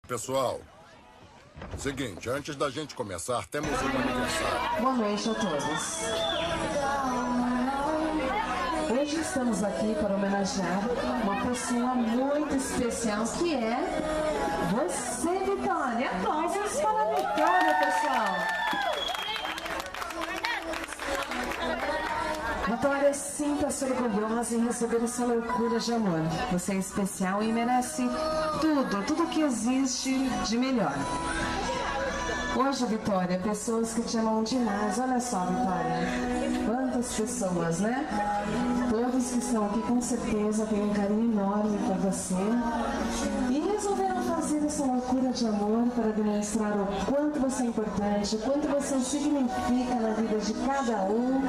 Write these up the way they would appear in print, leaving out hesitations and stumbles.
Pessoal, seguinte, antes da gente começar, temos um aniversário. Boa noite a todos. Hoje estamos aqui para homenagear uma pessoa muito especial, que é você, Vitória. Aplausos para a Vitória, pessoal. Vitória, sinta-se orgulhosa em receber essa loucura de amor. Você é especial e merece tudo que existe de melhor. Hoje, Vitória, pessoas que te amam demais. Olha só, Vitória, quantas pessoas, né? Todos que estão aqui com certeza têm um carinho enorme por você e resolveram fazer essa loucura de amor para demonstrar o quanto você é importante, o quanto você significa na vida de cada um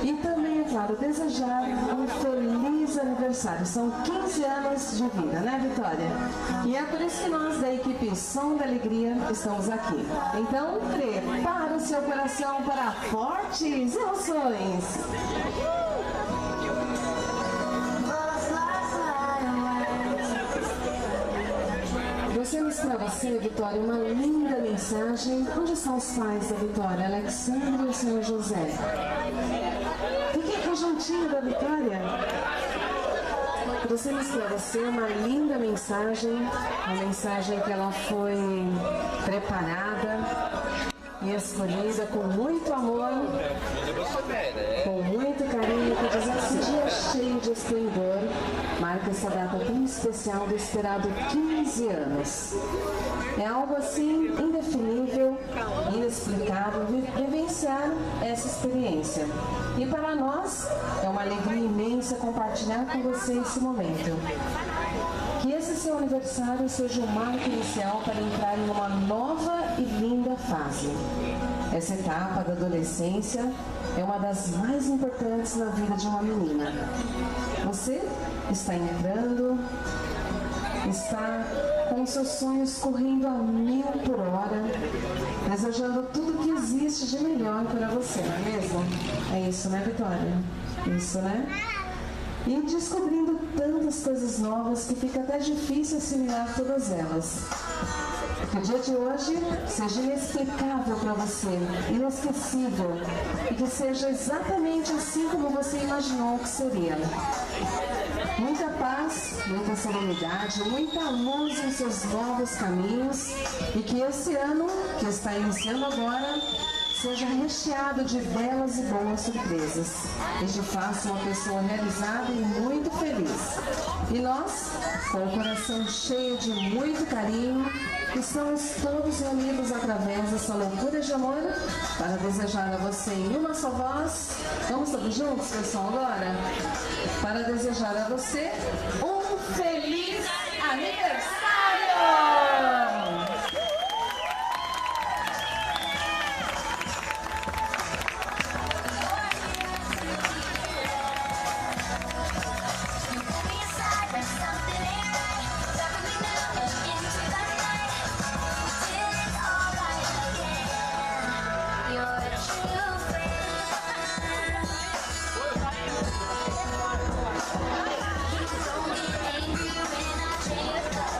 e também, é claro, desejar um feliz aniversário. São 15 anos de vida, né, Vitória? E é por isso que nós da equipe Som da Alegria estamos aqui. Então, prepara o seu coração para fortes emoções. Trouxemos para você, Vitória, uma linda mensagem. Onde estão os pais da Vitória? Alexandre e o senhor José. Fiquem aqui juntinho da Vitória. Trouxemos para você uma linda mensagem, uma mensagem que ela foi preparada e escolhida com muito amor, com muito carinho, que diz assim: dia cheio de esplendor, marca essa data tão especial do esperado 15 anos. É algo assim indefinível, inexplicável vivenciar essa experiência. E para nós é uma alegria imensa compartilhar com você esse momento. Que esse seu aniversário seja o marco inicial para entrar em uma nova e linda fase. Essa etapa da adolescência é uma das mais importantes na vida de uma menina. Você está entrando, está com seus sonhos correndo a 1000 por hora, desejando tudo que existe de melhor para você, não é mesmo? É isso, né, Vitória? Isso, né? E descobrindo tantas coisas novas que fica até difícil assimilar todas elas. Que o dia de hoje seja inexplicável para você, inesquecível, e que seja exatamente assim como você imaginou que seria. Muita paz, muita serenidade, muita luz em seus novos caminhos, e que esse ano, que está iniciando agora, seja recheado de belas e boas surpresas. E te faça uma pessoa realizada e muito feliz. E nós, com o coração cheio de muito carinho, estamos todos reunidos através dessa loucura de amor para desejar a você em uma só voz. Vamos todos juntos, pessoal, agora? Para desejar a você um feliz aniversário!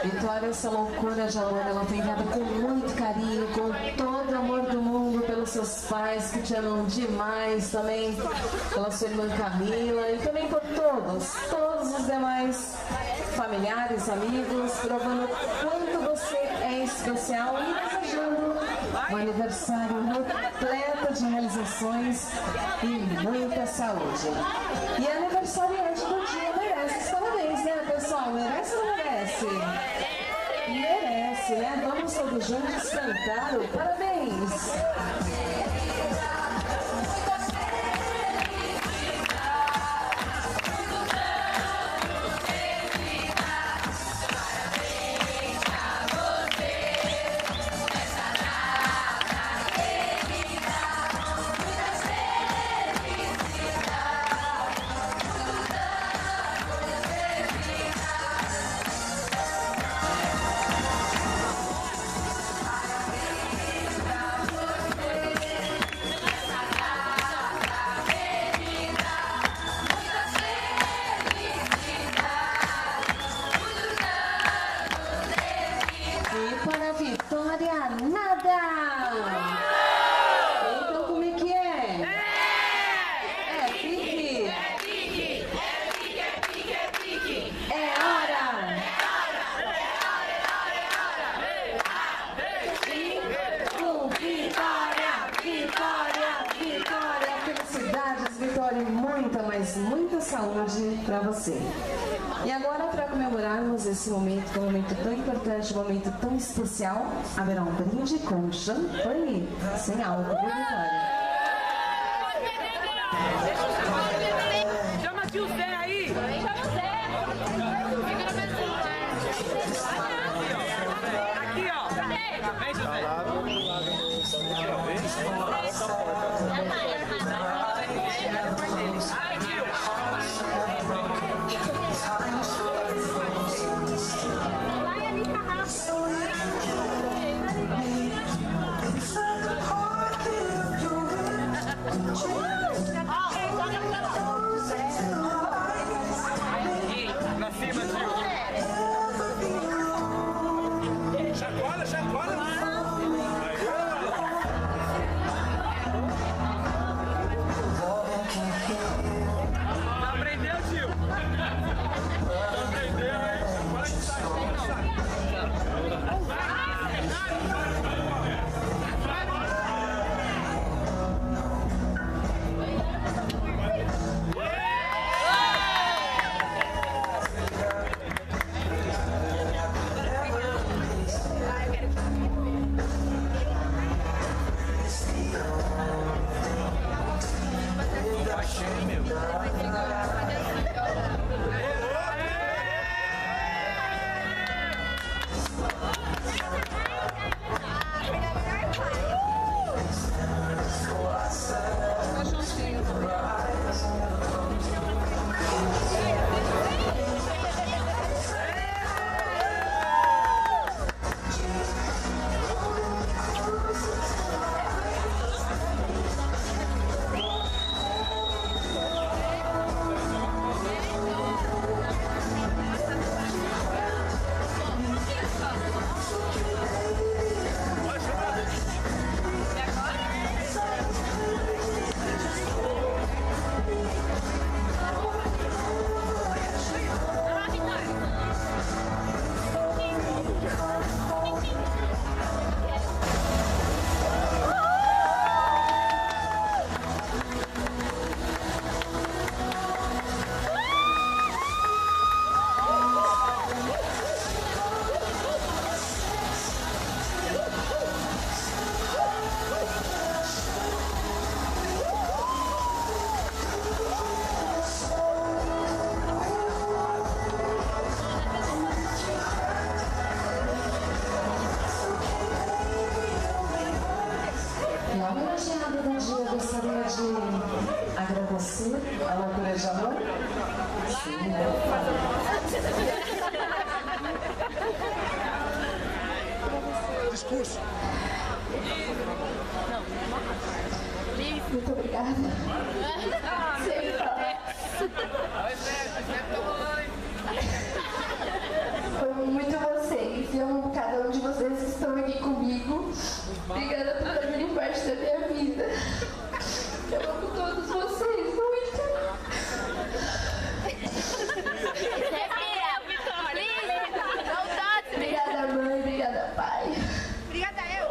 Vitória, essa loucura de amor, ela tem dado com muito carinho, com todo o amor do mundo, pelos seus pais que te amam demais, também pela sua irmã Camila e também por todos os demais familiares, amigos, provando quanto você é especial e desejando um aniversário repleto de realizações e muita saúde. E a aniversariante do dia merece os parabéns, né, pessoal? Merece ou não merece? Merece, né? Vamos todos juntos cantar o parabéns! para a Vitória, nada! Então como é que é? É pique! É hora! Com Vitória! Felicidades, Vitória, e muita, mas muita saúde para você. E agora, para comemorarmos esse momento, que é um momento tão importante, um momento tão especial, haverá um brinde com champanhe sem álcool, viu, Vitória? Chama aqui o Zé aí! Chama o Zé! Fica no mesmo lugar. Aqui, ó! Vem, José! Ai, tio! Vai ali, carrasco! Pra cima, tio! Chacoalha, chacoalha! Aprendeu, tio? Aprendeu, hein? Vai agradecer a loucura de amor? Sim, Discurso. muito obrigada. Foi muito vocês, e cada um de vocês que estão aqui comigo. Obrigada por fazerem parte da minha vida. Eu amo todos vocês muito. Obrigada, mãe. Obrigada, pai. Obrigada, eu!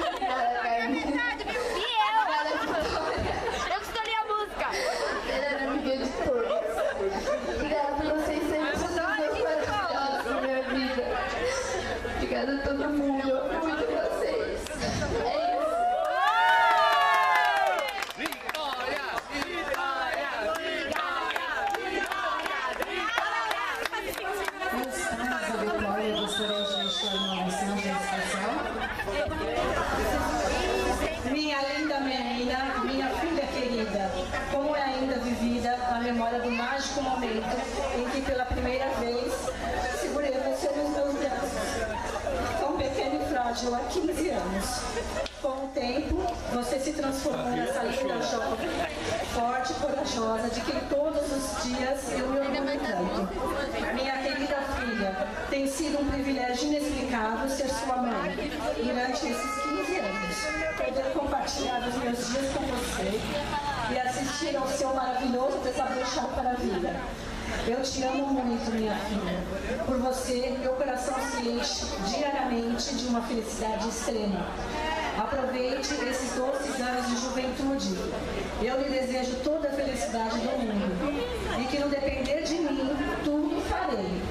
Obrigada, Carmen. Eu que escolhi a música! Melhor amiga de todos. Obrigada por vocês serem todos maravilhosos na minha vida. Obrigada a todo mundo. Eu amo muito vocês. É isso. Eu gostaria de deixar uma mensagem especial. Minha linda menina, minha filha querida, como é ainda vivida a memória do mágico momento em que pela primeira vez segurei você nos meus braços, tão pequena e frágil. rádio há 15 anos. Com o tempo, você se transformou nessa linda jovem, forte e corajosa, de quem todos os dias eu me orgulho tanto. Minha querida filha, tem sido um privilégio inexplicável ser sua mãe durante esses 15 anos. Poder compartilhar os meus dias com você e assistir ao seu maravilhoso desabrochar para a vida. Eu te amo muito, minha filha. Por você, meu coração se enche diariamente de uma felicidade extrema. Aproveite esses doces anos de juventude. Eu lhe desejo toda a felicidade do mundo. E que no depender de mim, tudo farei.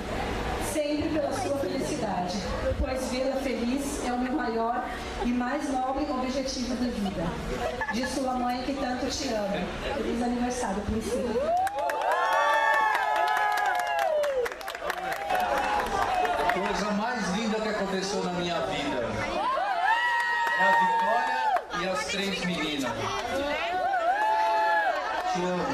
Sempre pela sua felicidade. Pois vê-la feliz é o meu maior e mais nobre objetivo de vida. De sua mãe que tanto te ama. Feliz aniversário, princesa. Coisa mais linda que aconteceu na minha vida é a Vitória e as 3 meninas. Te amo.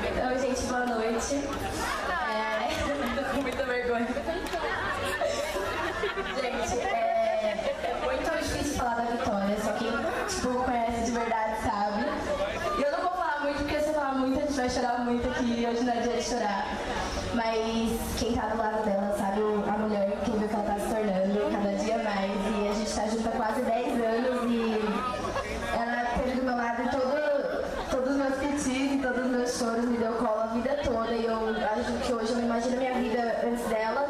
Então, gente, boa noite. Tô com muita vergonha. Gente, é muito difícil falar da Vitória, só quem conhece de verdade sabe. E eu não vou falar muito, porque se eu falar muito, a gente vai chorar muito aqui. Hoje não é dia de chorar. Mas quem tá do lado dela sabe a mulher que vê que ela tá se tornando cada dia mais. E a gente tá junto há quase 10 anos e ela esteve do meu lado em todos os meus petis e todos os meus choros, me deu colo a vida toda. E eu acho que hoje eu não imagino a minha vida antes dela.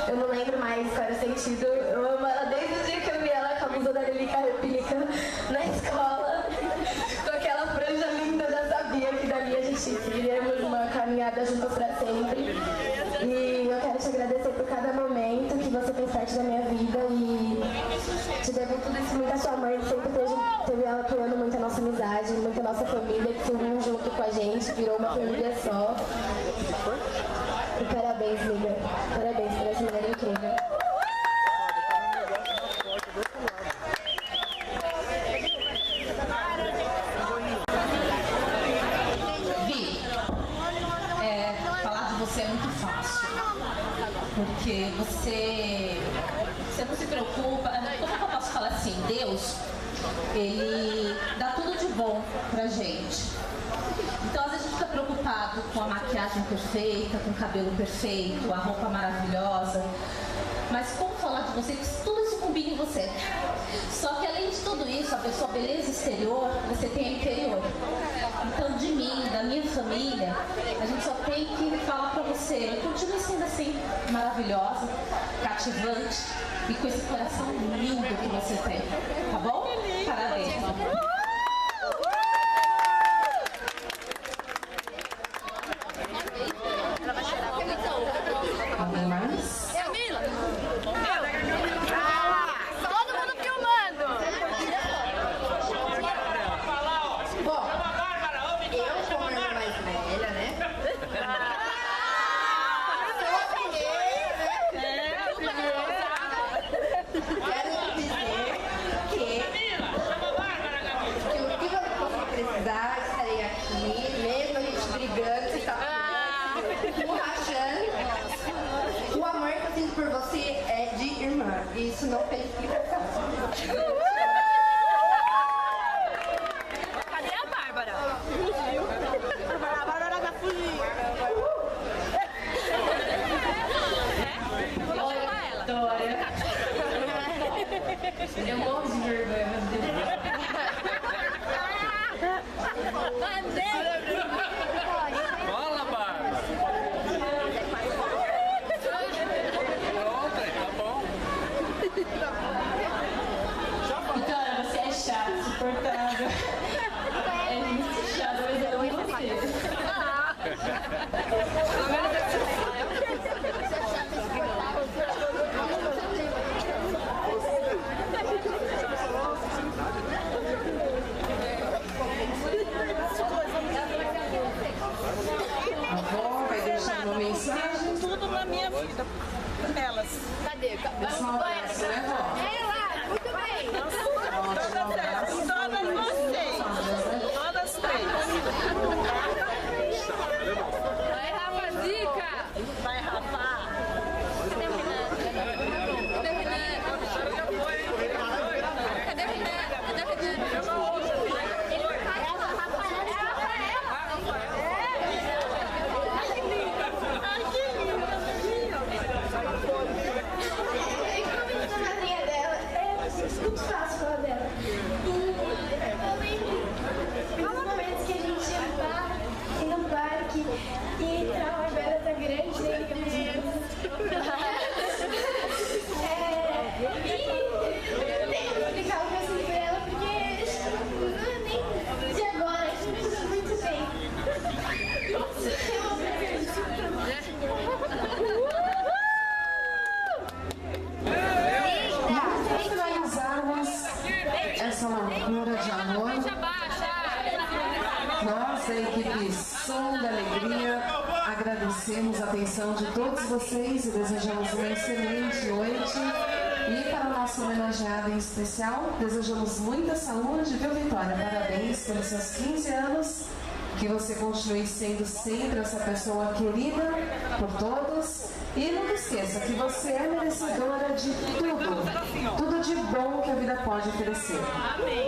Eu não lembro mais qual era o sentido. Eu amo ela desde o dia que eu vi ela com a blusa da Lilica Replica na escola. Com aquela franja linda, já sabia que dali a gente iríamos uma caminhada juntos pra sempre. E eu quero te agradecer por cada momento que você fez parte da minha vida e te devo tudo isso muito a sua mãe, que sempre teve ela apoiando muito a nossa amizade, muito a nossa família, que se uniu junto com a gente, virou uma família só. E parabéns, Liga. Parabéns por essa mulher incrível. Falar de você é muito fácil, porque você não se preocupa. Como é que eu posso falar assim? Deus, ele dá tudo de bom pra gente. Então às vezes a gente fica preocupado com a maquiagem perfeita, com o cabelo perfeito, a roupa maravilhosa, mas como falar de você, que tudo isso combina em você. Só que além de tudo isso, a sua beleza exterior, você tem a interior. Então de mim, da minha família, a gente só tem que falar pra você, continue sendo assim, maravilhosa, cativante e com esse coração lindo que você tem, tá bom? Parabéns. Alguém mais? Todo mundo filmando. Bom, eu como a irmã mais velha, né? Quero dizer que o que você precisar, estarei aqui, mesmo a gente brigando, você tá rachando. O amor que eu sinto por você é de irmã, e isso não tem explicação. Cadê a Bárbara? A Bárbara vai fugir. Vou chamar ela. Vitória. Eu morro de vergonha, meu Deus. Fala, Bárbara. Ontem, tá bom. Vitória, você é chata, insuportável. É muito chata, mas eu amo você. A avó vai deixar o nome Elas. Cadê? Só um abraço, né, vó? Muito bem. Todas elas. Todas vocês. Todas três. Vai, Rafa Zica. Vai, Rafa. Cadê o Renan? Cadê o Renan? Cadê o Renan? Cadê o Renan? Ele vai, Rafael. A madrinha dela é muito fácil falar dela. E eu lembro dos momentos que a gente ia no parque e a Barbera tá grande, né? Eu explicava pra ela porque não é nem de agora, a gente tá muito bem. Para finalizarmos essa loucura de amor, nós da equipe Som da Alegria agradecemos a atenção de todos vocês e desejamos uma excelente noite. E para a nossa homenageada em especial, desejamos muita saúde, viu, Vitória? Parabéns pelos seus 15 anos. Que você continue sendo sempre essa pessoa querida por todos. E nunca esqueça que você é merecedora de tudo. Tudo de bom que a vida pode oferecer.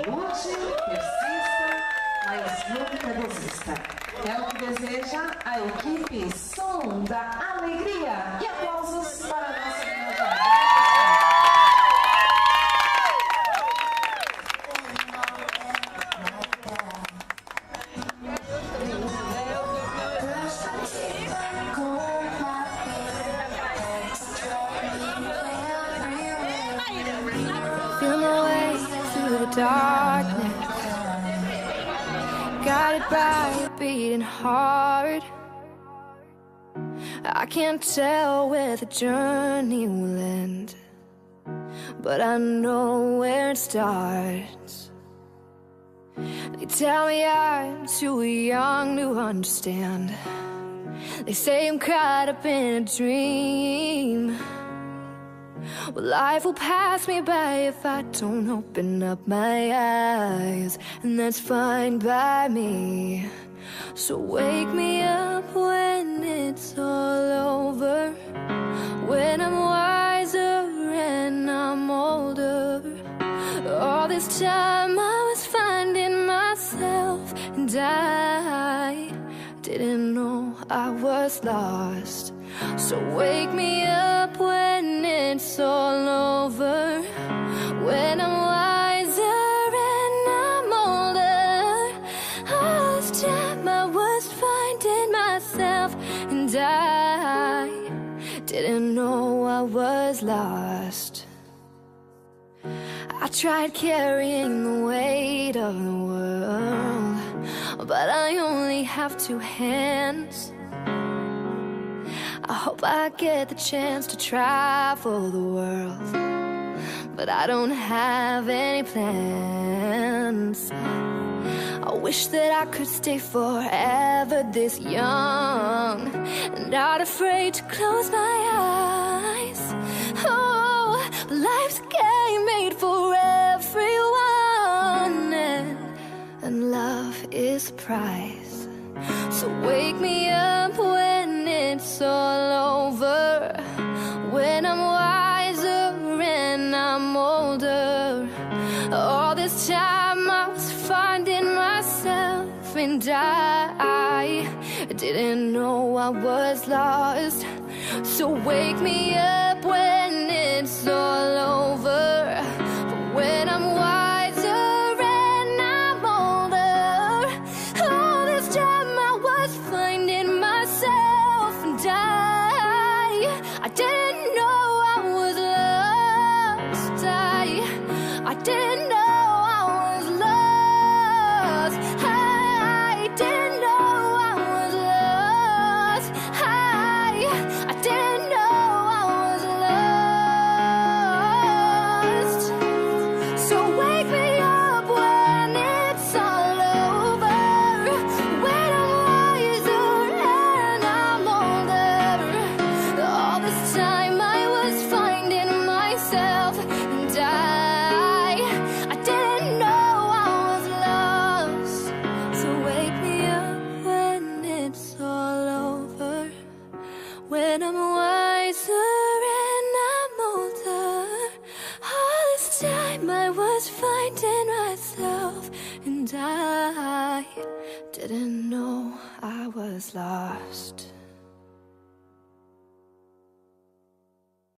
Lute, persista, mas nunca desista. É o que deseja a equipe Som da Alegria. E aplausos para a nossa homenageada. Feel my way through the darkness, guided by a beating heart. I can't tell where the journey will end, but I know where it starts. They tell me I'm too young to understand. They say I'm caught up in a dream. Well, life will pass me by if I don't open up my eyes, and that's fine by me. So wake me up when it's all over, when I'm wiser and I'm older. All this time I was finding myself, and I didn't know I was lost. So wake me up when it's all over, when I'm wiser and I'm older. All this time I was finding myself, and I didn't know I was lost. I tried carrying the weight of the world, but I only have two hands. I hope I get the chance to travel the world, but I don't have any plans. I wish that I could stay forever this young and not afraid to close my eyes. Oh, but life's a game made for everyone, and love is the prize. So wake me up when it's all over, when I'm wiser and I'm older. All this time I was finding myself, and I didn't know I was lost. So wake me up when it's all over, when I'm wiser and I'm older. All this time I was finding myself, and I didn't know I was lost. I didn't know I was lost. I didn't know I was lost. I didn't know I was lost. when I'm wiser and I'm older. All this time I was finding myself, and I didn't know I was lost.